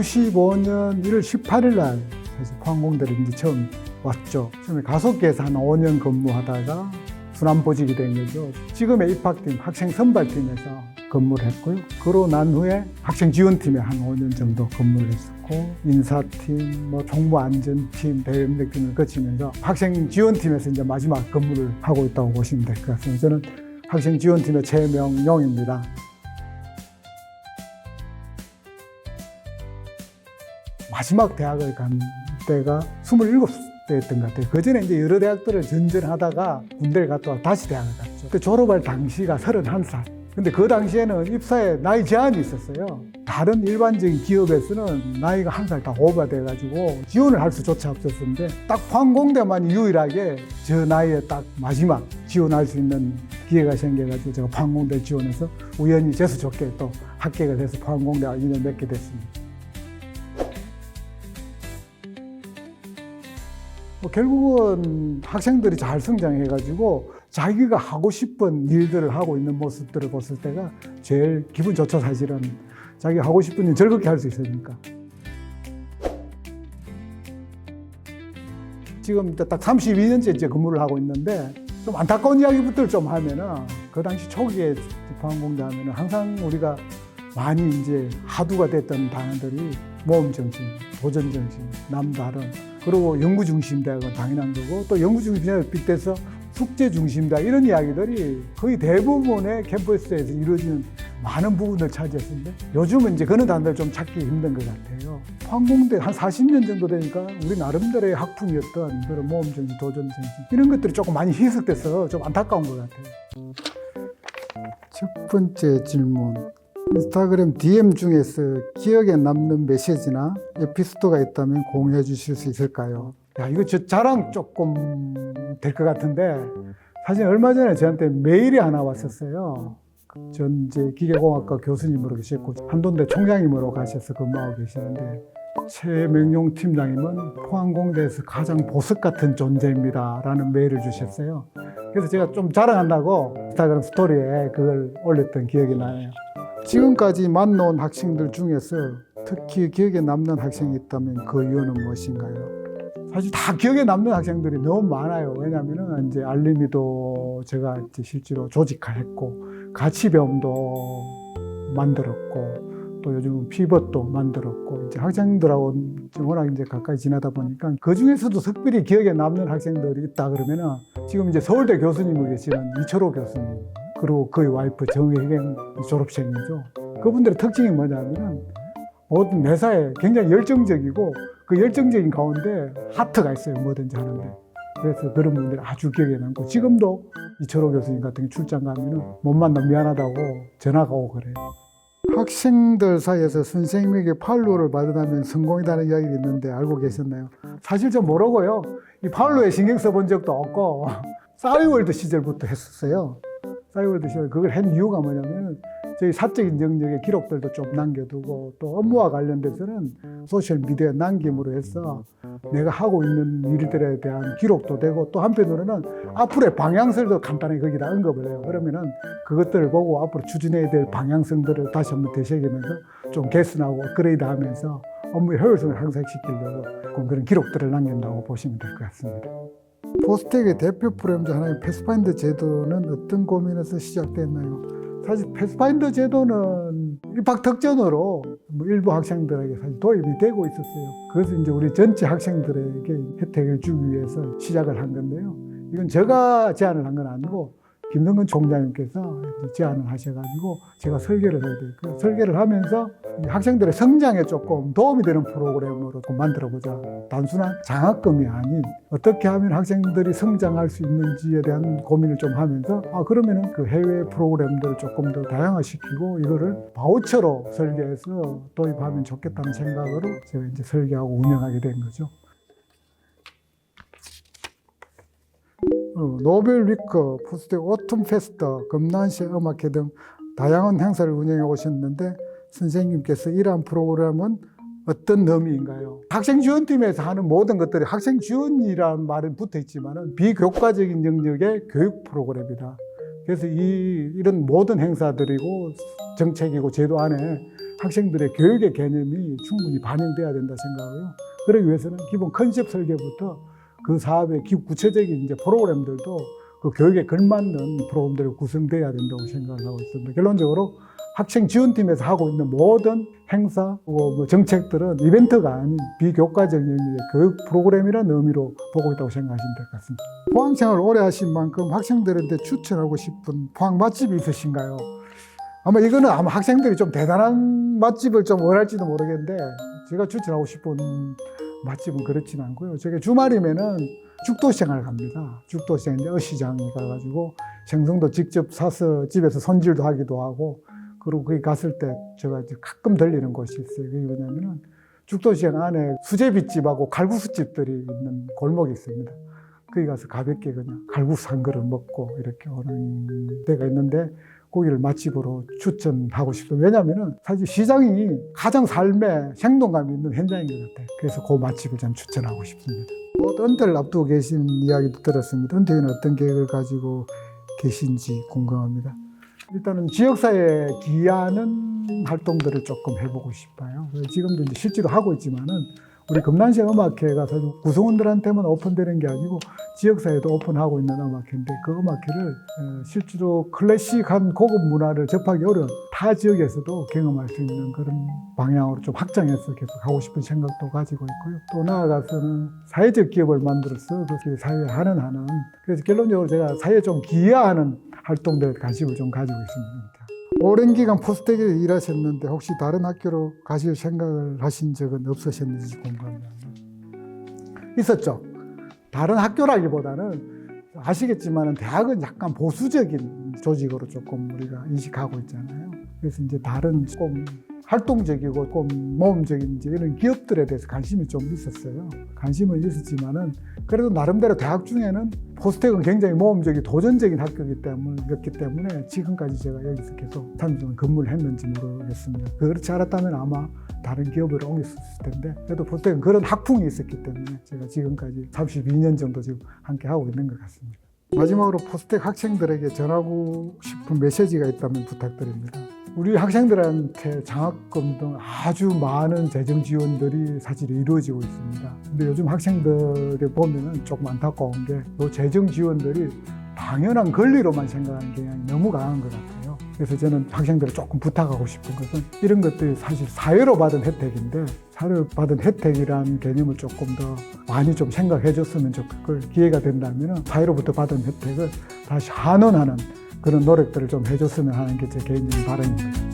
95년 1월 18일 날 사실 포항공대를 이제 처음 왔죠. 처음에 가속기에서 한 5년 근무하다가 순환보직이 된 거죠. 지금의 입학팀, 학생 선발팀에서 근무를 했고요. 그러고 난 후에 학생 지원팀에 한 5년 정도 근무를 했었고, 인사팀, 총무안전팀, 대외협력팀을 거치면서 학생 지원팀에서 이제 마지막 근무를 하고 있다고 보시면 될 것 같습니다. 저는 학생 지원팀의 최명용입니다. 마지막 대학을 간 때가 27세였던 것 같아요. 그 전에 이제 여러 대학들을 전전하다가 군대를 갔다 와 다시 대학을 갔죠. 그 졸업할 당시가 31살. 근데 그 당시에는 입사에 나이 제한이 있었어요. 다른 일반적인 기업에서는 나이가 한 살 다 오버돼가지고 지원을 할 수조차 없었는데 딱 포항공대만 유일하게 저 나이에 딱 마지막 지원할 수 있는 기회가 생겨가지고 제가 포항공대 지원해서 우연히 재수 좋게 또 합격을 해서 포항공대와 인연을 맺게 됐습니다. 결국은 학생들이 잘 성장해가지고 자기가 하고 싶은 일들을 하고 있는 모습들을 봤을 때가 제일 기분 좋죠. 사실은 자기가 하고 싶은 일 즐겁게 할 수 있으니까. 지금 딱 32년째 이제 근무를 하고 있는데 좀 안타까운 이야기부터 좀 하면은 그 당시 초기에 포항공대 하면은 항상 우리가 많이 이제 하두가 됐던 단어들이 모험정신, 도전정신, 남다른, 그리고 연구중심대학은 당연한 거고, 또 연구중심대학을 빗대서 숙제중심대학 이런 이야기들이 거의 대부분의 캠퍼스에서 이루어지는 많은 부분을 차지했는데 요즘은 이제 그런 단어를 좀 찾기 힘든 것 같아요. 포항공대 한 40년 정도 되니까 우리 나름대로의 학풍이었던 그런 모험정신, 도전정신 이런 것들이 조금 많이 희석돼서 좀 안타까운 것 같아요. 첫 번째 질문. 인스타그램 DM 중에서 기억에 남는 메시지나 에피소드가 있다면 공유해 주실 수 있을까요? 야, 이거 저 자랑 조금 될 것 같은데 사실 얼마 전에 저한테 메일이 하나 왔었어요. 전 이제 기계공학과 교수님으로 계셨고 한돈대 총장님으로 가셔서 근무하고 계시는데 최명용 팀장님은 포항공대에서 가장 보석 같은 존재입니다 라는 메일을 주셨어요. 그래서 제가 좀 자랑한다고 인스타그램 스토리에 그걸 올렸던 기억이 나요. 지금까지 만나온 학생들 중에서 특히 기억에 남는 학생이 있다면 그 이유는 무엇인가요? 사실 다 기억에 남는 학생들이 너무 많아요. 왜냐하면 이제 알림이도 제가 이제 실제로 조직화했고, 가치배움도 만들었고, 또 요즘 피벗도 만들었고, 이제 학생들하고 워낙 이제 가까이 지내다 보니까 그 중에서도 특별히 기억에 남는 학생들이 있다 그러면은 지금 이제 서울대 교수님으로 계시는 이철호 교수님, 그리고 그의 와이프 정혜경 졸업생이죠. 그분들의 특징이 뭐냐면은 모든 매사에 굉장히 열정적이고 그 열정적인 가운데 하트가 있어요. 뭐든지 하는데. 그래서 그런 분들이 아주 기억에 남고 지금도 이철호 교수님 같은 게 출장 가면은 못 만나면 미안하다고 전화가 오고 그래요. 학생들 사이에서 선생님에게 팔로우를 받으면 성공이라는 이야기가 있는데 알고 계셨나요? 사실 저 모르고요. 이 팔로우에 신경 써본 적도 없고 싸이월드 시절부터 했었어요. 싸이월드 시절 그걸 한 이유가 뭐냐면 저희 사적인 영역의 기록들도 좀 남겨두고 또 업무와 관련돼서는 소셜미디어에 남김으로 해서 내가 하고 있는 일들에 대한 기록도 되고 또 한편으로는 앞으로의 방향성도 간단히 거기다 언급을 해요. 그러면은 그것들을 보고 앞으로 추진해야 될 방향성들을 다시 한번 되새기면서 좀 개선하고 업그레이드 하면서 업무의 효율성을 향상시키려고 그런 기록들을 남긴다고 보시면 될 것 같습니다. 포스텍의 대표 프로그램 중 하나인 패스파인더 제도는 어떤 고민에서 시작됐나요? 사실 패스파인더 제도는 입학 특전으로 일부 학생들에게 사실 도입이 되고 있었어요. 그래서 이제 우리 전체 학생들에게 혜택을 주기 위해서 시작을 한 건데요. 이건 제가 제안을 한 건 아니고 김성근 총장님께서 제안을 하셔가지고 제가 설계를 해야 돼요. 그 설계를 하면서 학생들의 성장에 조금 도움이 되는 프로그램으로 만들어보자. 단순한 장학금이 아닌 어떻게 하면 학생들이 성장할 수 있는지에 대한 고민을 좀 하면서 그러면은 그 해외 프로그램들을 조금 더 다양화시키고 이거를 바우처로 설계해서 도입하면 좋겠다는 생각으로 제가 이제 설계하고 운영하게 된 거죠. 노벨 위크, 포스텍 오툼 페스트, 금난시 음악회 등 다양한 행사를 운영해 오셨는데 선생님께서 이러한 프로그램은 어떤 의미인가요? 학생지원팀에서 하는 모든 것들이 학생지원이라는 말은 붙어 있지만 비교과적인 영역의 교육 프로그램이다. 그래서 이런 모든 행사들이고 정책이고 제도 안에 학생들의 교육의 개념이 충분히 반영돼야 된다 생각하고요. 그러기 위해서는 기본 컨셉 설계부터 그 사업의 구체적인 이제 프로그램들도 그 교육에 걸맞는 프로그램들이 구성돼야 된다고 생각을 하고 있습니다. 결론적으로 학생 지원팀에서 하고 있는 모든 행사, 뭐 정책들은 이벤트가 아닌 비교과적 영역의 교육 프로그램이라는 의미로 보고 있다고 생각하시면 될 것 같습니다. 포항생활을 오래 하신 만큼 학생들한테 추천하고 싶은 포항 맛집이 있으신가요? 아마 이거는 아마 학생들이 좀 대단한 맛집을 좀 원할지도 모르겠는데 제가 추천하고 싶은 맛집은 그렇진 않고요. 제가 주말이면은 죽도시장을 갑니다. 죽도시장 어시장에 가가지고 생선도 직접 사서 집에서 손질도 하기도 하고 그리고 거기 갔을 때 제가 이제 가끔 들리는 곳이 있어요. 그게 뭐냐면은 죽도시장 안에 수제비집하고 칼국수집들이 있는 골목이 있습니다. 거기 가서 가볍게 그냥 칼국수 한 그릇 먹고 이렇게 오는 데가 있는데 거기를 맛집으로 추천하고 싶어요. 왜냐하면 사실 시장이 가장 삶에 생동감이 있는 현장인 것 같아요. 그래서 그 맛집을 전 추천하고 싶습니다. 은퇴를 앞두고 계신 이야기도 들었습니다. 은퇴는 어떤 계획을 가지고 계신지 궁금합니다. 일단은 지역사회에 기여하는 활동들을 조금 해보고 싶어요. 지금도 이제 실제로 하고 있지만은 우리 금난시장 음악회가 사실 구성원들한테만 오픈되는 게 아니고 지역사회도 오픈하고 있는 음악회인데 그 음악회를 실제로 클래식한 고급 문화를 접하기 어려운 타 지역에서도 경험할 수 있는 그런 방향으로 좀 확장해서 계속 하고 싶은 생각도 가지고 있고요. 또 나아가서는 사회적 기업을 만들어서 그 사회에 환원하는, 그래서 결론적으로 제가 사회에 좀 기여하는 활동들에 관심을 좀 가지고 있습니다. 오랜 기간 포스텍에 일하셨는데 혹시 다른 학교로 가실 생각을 하신 적은 없으셨는지 궁금합니다. 있었죠. 다른 학교라기보다는 아시겠지만 대학은 약간 보수적인 조직으로 조금 우리가 인식하고 있잖아요. 그래서 이제 다른 조금 활동적이고 조금 모험적인 이제 이런 기업들에 대해서 관심이 좀 있었어요. 관심은 있었지만은 그래도 나름대로 대학 중에는 포스텍은 굉장히 모험적인 도전적인 학교이기 때문에 지금까지 제가 여기서 계속 30년 근무를 했는지 모르겠습니다. 그렇지 않았다면 아마 다른 기업으로 옮겼을 텐데 그래도 포스텍은 그런 학풍이 있었기 때문에 제가 지금까지 32년 정도 지금 함께 하고 있는 것 같습니다. 마지막으로 포스텍 학생들에게 전하고 싶은 메시지가 있다면 부탁드립니다. 우리 학생들한테 장학금 등 아주 많은 재정 지원들이 사실 이루어지고 있습니다. 근데 요즘 학생들을 보면은 조금 안타까운 게 이 재정 지원들이 당연한 권리로만 생각하는 경향이 너무 강한 것 같아요. 그래서 저는 학생들을 조금 부탁하고 싶은 것은 이런 것들이 사실 사회로 받은 혜택인데 사회로 받은 혜택이라는 개념을 조금 더 많이 좀 생각해 줬으면 좋겠고 기회가 된다면 사회로부터 받은 혜택을 다시 환원하는 그런 노력들을 좀 해줬으면 하는 게 제 개인적인 바람입니다.